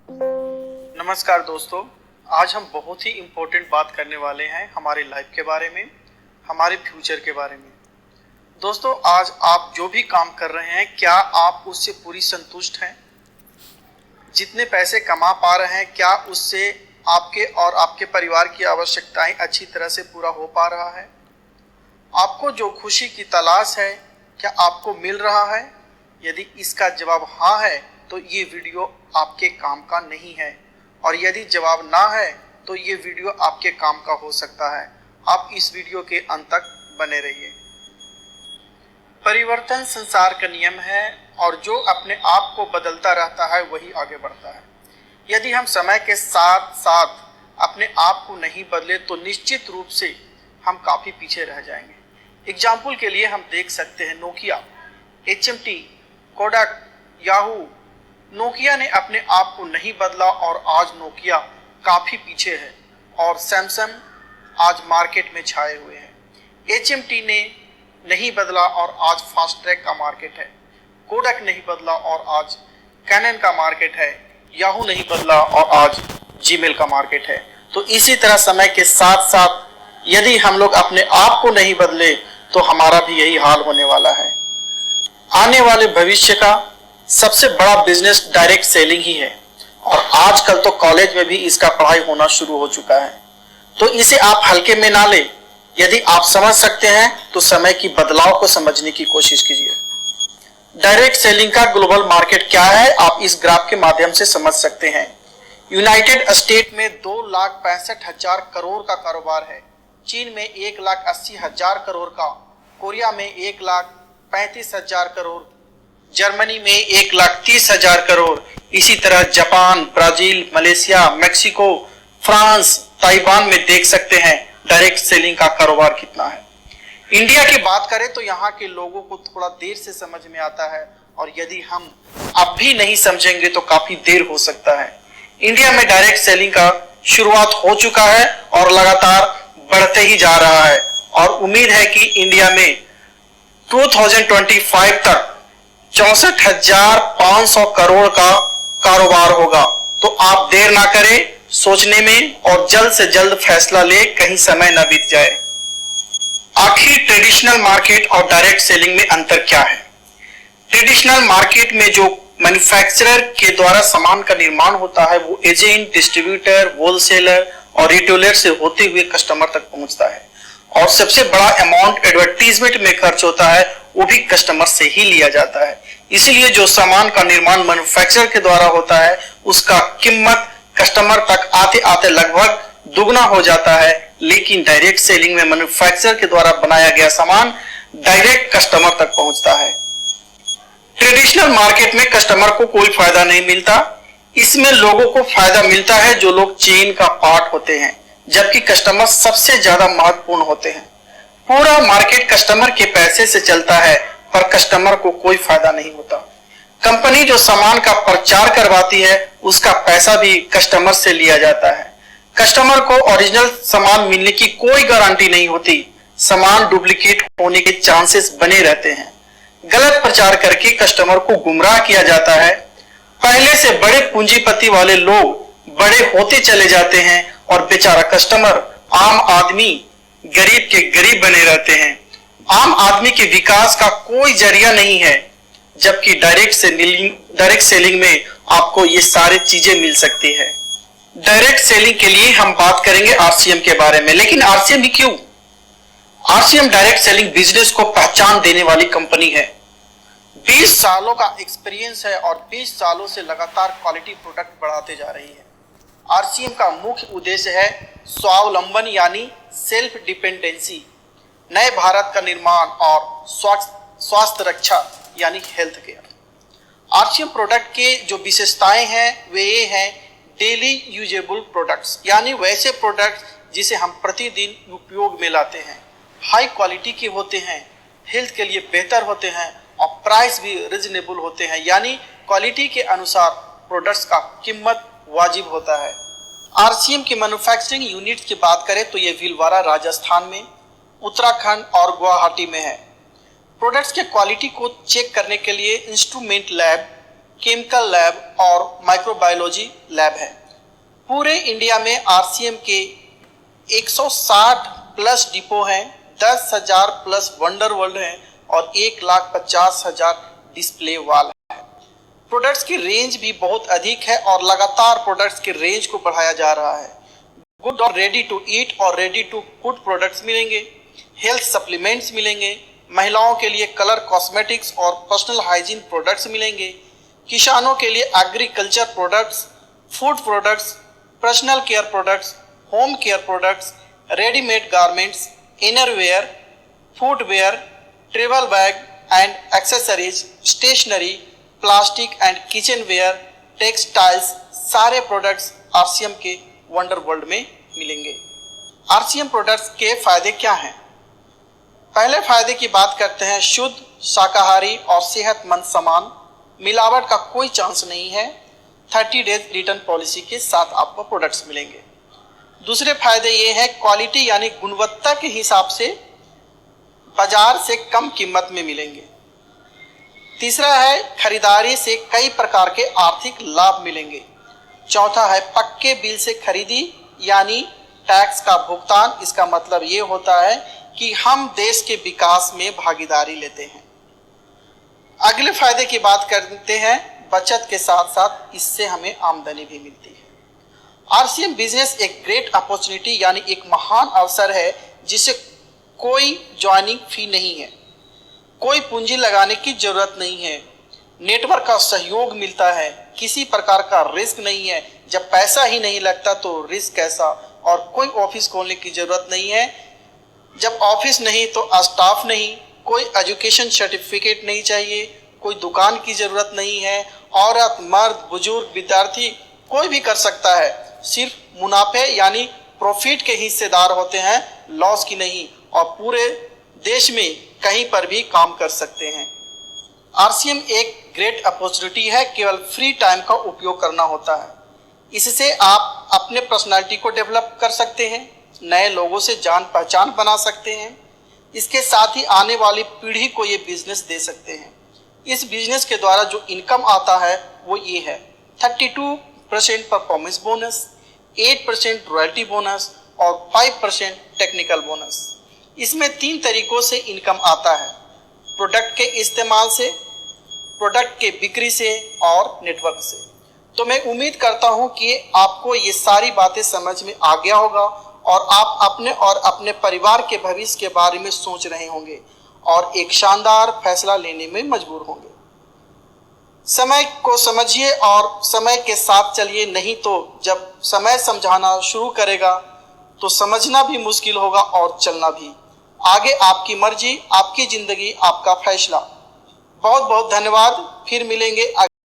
नमस्कार दोस्तों, आज हम बहुत ही इम्पोर्टेंट बात करने वाले हैं हमारे लाइफ के बारे में, हमारे फ्यूचर के बारे में। दोस्तों, आज आप जो भी काम कर रहे हैं, क्या आप उससे पूरी संतुष्ट हैं? जितने पैसे कमा पा रहे हैं, क्या उससे आपके और आपके परिवार की आवश्यकताएं अच्छी तरह से पूरा हो पा रहा है? आपको जो खुशी की तलाश है, क्या आपको मिल रहा है? यदि इसका जवाब हाँ है, तो ये वीडियो आपके काम का नहीं है, और यदि जवाब ना है तो ये वीडियो आपके काम का हो सकता है। आप इस वीडियो के अंत तक बने रहिए। परिवर्तन संसार का नियम है, और जो अपने आप को बदलता रहता है वही आगे बढ़ता है। यदि हम समय के साथ साथ अपने आप को नहीं बदले तो निश्चित रूप से हम काफ़ी पीछे रह जाएंगे। एग्जाम्पल के लिए हम देख सकते हैं Nokia, HMT, Kodak, Yahoo. Nokia ने अपने आप को नहीं बदला और आज नोकिया काफ़ी पीछे है, और सैमसंग आज मार्केट में छाए हुए हैं। HMT ने नहीं बदला और आज फास्ट ट्रैक का मार्केट है। कोडक नहीं बदला और आज कैनन का मार्केट है। याहू नहीं बदला और आज जीमेल का मार्केट है। तो इसी तरह समय के साथ साथ यदि हम लोग अपने आप को नहीं बदले तो हमारा भी यही हाल होने वाला है। आने वाले भविष्य का सबसे बड़ा बिजनेस डायरेक्ट सेलिंग ही है, और आजकल तो कॉलेज में भी इसका पढ़ाई होना शुरू हो चुका है। तो इसे आप हल्के में ना ले। यदि आप समझ सकते हैं तो समय की बदलाव को समझने की कोशिश कीजिए। डायरेक्ट सेलिंग का ग्लोबल मार्केट क्या है, आप इस ग्राफ के माध्यम से समझ सकते हैं। यूनाइटेड स्टेट में 2,65,000 करोड़ का कारोबार है। चीन में 1,80,000 करोड़ का, कोरिया में 1,35,000 करोड़, जर्मनी में 1,30,000 करोड़, इसी तरह Japan, Brazil, Malaysia, Mexico, France, Taiwan में देख सकते हैं डायरेक्ट सेलिंग का कारोबार कितना है। इंडिया की बात करें तो यहाँ के लोगों को थोड़ा देर से समझ में आता है, और यदि हम अब भी नहीं समझेंगे तो काफी देर हो सकता है। इंडिया में डायरेक्ट सेलिंग का शुरुआत हो चुका है और लगातार बढ़ते ही जा रहा है, और उम्मीद है कि इंडिया में 2025 तक 64,500 करोड़ का कारोबार होगा। तो आप देर ना करें सोचने में, और जल्द से जल्द फैसला ले, कहीं समय न बीत जाए। आखिर ट्रेडिशनल मार्केट और डायरेक्ट सेलिंग में अंतर क्या है? ट्रेडिशनल मार्केट में जो मैन्युफैक्चरर के द्वारा सामान का निर्माण होता है वो एजेंट, डिस्ट्रीब्यूटर, होलसेलर और रिटेलर से होते हुए कस्टमर तक पहुंचता है, और सबसे बड़ा अमाउंट एडवर्टीजमेंट में खर्च होता है वो भी कस्टमर से ही लिया जाता है। इसलिए जो सामान का निर्माण मैन्युफैक्चरर के द्वारा होता है उसका कीमत कस्टमर तक आते आते लगभग दुगना हो जाता है, लेकिन डायरेक्ट सेलिंग में मैन्युफैक्चरर के द्वारा बनाया गया सामान डायरेक्ट कस्टमर तक पहुंचता है। ट्रेडिशनल मार्केट में कस्टमर को कोई फायदा नहीं मिलता। इसमें लोगों को फायदा मिलता है जो लोग चेन का पार्ट होते हैं, जबकि कस्टमर सबसे ज्यादा महत्वपूर्ण होते हैं। पूरा मार्केट कस्टमर के पैसे से चलता है, पर कस्टमर को कोई फायदा नहीं होता। कंपनी जो सामान का प्रचार करवाती है उसका पैसा भी कस्टमर से लिया जाता है। कस्टमर को ओरिजिनल सामान मिलने की कोई गारंटी नहीं होती। सामान डुप्लीकेट होने के चांसेस बने रहते हैं। गलत प्रचार करके कस्टमर को गुमराह किया जाता है। पहले से बड़े पूंजीपति वाले लोग बड़े होते चले जाते हैं, और बेचारा कस्टमर, आम आदमी, गरीब के गरीब बने रहते हैं। आम आदमी के विकास का कोई जरिया नहीं है, जबकि डायरेक्ट सेलिंग में आपको ये सारी चीजें मिल सकती है। डायरेक्ट सेलिंग के लिए हम बात करेंगे RCM के बारे में, लेकिन RCM भी क्यों? RCM डायरेक्ट सेलिंग बिजनेस को पहचान देने वाली कंपनी है। 20 सालों का एक्सपीरियंस है, और 20 सालों से लगातार क्वालिटी प्रोडक्ट बढ़ाते जा रही है। RCM का मुख्य उद्देश्य है स्वावलंबन यानी सेल्फ डिपेंडेंसी, नए भारत का निर्माण और स्वास्थ्य रक्षा यानी हेल्थ केयर। RCM प्रोडक्ट के जो विशेषताएं हैं वे ये हैं: डेली यूजेबल प्रोडक्ट्स, यानी वैसे प्रोडक्ट्स जिसे हम प्रतिदिन उपयोग में लाते हैं, हाई क्वालिटी के होते हैं, हेल्थ के लिए बेहतर होते हैं, और प्राइस भी रिजनेबल होते हैं, यानी क्वालिटी के अनुसार प्रोडक्ट्स का कीमत वाजिब होता है। RCM की मैन्युफैक्चरिंग यूनिट की बात करें तो ये भीलवाड़ा राजस्थान में, उत्तराखंड और गुवाहाटी में है। प्रोडक्ट्स के क्वालिटी को चेक करने के लिए इंस्ट्रूमेंट लैब, केमिकल लैब और माइक्रोबायोलॉजी लैब है। पूरे इंडिया में आरसीएम के 160 प्लस डिपो हैं, 10,000 प्लस वंडर वर्ल्ड हैं और 1,50,000 डिस्प्ले वाल है। प्रोडक्ट्स की रेंज भी बहुत अधिक है और लगातार प्रोडक्ट्स की रेंज को बढ़ाया जा रहा है। गुड और रेडी टू ईट और रेडी टू कुक प्रोडक्ट्स मिलेंगे, हेल्थ सप्लीमेंट्स मिलेंगे, महिलाओं के लिए कलर कॉस्मेटिक्स और पर्सनल हाइजीन प्रोडक्ट्स मिलेंगे, किसानों के लिए agriculture products, food products, personal care products, home care products, readymade garments, innerwear, footwear, travel bag and accessories, stationery, plastic and kitchenware, textiles, सारे प्रोडक्ट्स आरसीएम के वंडर वर्ल्ड में मिलेंगे। RCM products के फायदे क्या हैं? पहले फायदे की बात करते हैं। शुद्ध, शाकाहारी और सेहतमंद सामान, मिलावट का कोई चांस नहीं है। 30 डेज रिटर्न पॉलिसी के साथ आपको प्रोडक्ट्स मिलेंगे। दूसरे फायदे ये हैं, क्वालिटी यानी गुणवत्ता के हिसाब से बाजार से कम कीमत में मिलेंगे। तीसरा है, खरीदारी से कई प्रकार के आर्थिक लाभ मिलेंगे। चौथा है, पक्के बिल से खरीदी यानी टैक्स का भुगतान। इसका मतलब ये होता है कि हम देश के विकास में भागीदारी लेते हैं। अगले फायदे की बात करते हैं। बचत के साथ साथ इससे हमें आमदनी भी मिलती है। आरसीएम बिजनेस एक ग्रेट अपॉर्चुनिटी यानी एक महान अवसर है जिसे कोई ज्वाइनिंग फी नहीं है, कोई पूंजी लगाने की जरूरत नहीं है, नेटवर्क का सहयोग मिलता है, किसी प्रकार का रिस्क नहीं है। जब पैसा ही नहीं लगता तो रिस्क कैसा, और कोई ऑफिस खोलने की जरूरत नहीं है। जब ऑफिस नहीं तो स्टाफ नहीं, कोई एजुकेशन सर्टिफिकेट नहीं चाहिए, कोई दुकान की जरूरत नहीं है। औरत, मर्द, बुजुर्ग, विद्यार्थी कोई भी कर सकता है। सिर्फ मुनाफे यानी प्रॉफिट के हिस्सेदार होते हैं, लॉस की नहीं, और पूरे देश में कहीं पर भी काम कर सकते हैं। आरसीएम एक ग्रेट अपॉर्चुनिटी है, केवल फ्री टाइम का उपयोग करना होता है। इससे आप अपने पर्सनालिटी को डेवलप कर सकते हैं, नए लोगों से जान पहचान बना सकते हैं। इसके साथ ही आने वाली पीढ़ी को ये बिजनेस दे सकते हैं। इस बिजनेस के द्वारा जो इनकम आता है वो ये है, 32% परफॉर्मेंस बोनस, 8% रॉयल्टी बोनस और 5% टेक्निकल बोनस। इसमें 3 तरीकों से इनकम आता है, प्रोडक्ट के इस्तेमाल से, प्रोडक्ट के बिक्री से और नेटवर्क से। तो मैं उम्मीद करता हूं कि आपको ये सारी बातें समझ में आ गया होगा और आप अपने और अपने परिवार के भविष्य के बारे में सोच रहे होंगे और एक शानदार फैसला लेने में मजबूर होंगे। समय को समझिए और समय के साथ चलिए, नहीं तो जब समय समझाना शुरू करेगा तो समझना भी मुश्किल होगा और चलना भी। आगे आपकी मर्जी, आपकी जिंदगी, आपका फैसला। बहुत बहुत धन्यवाद। फिर मिलेंगे।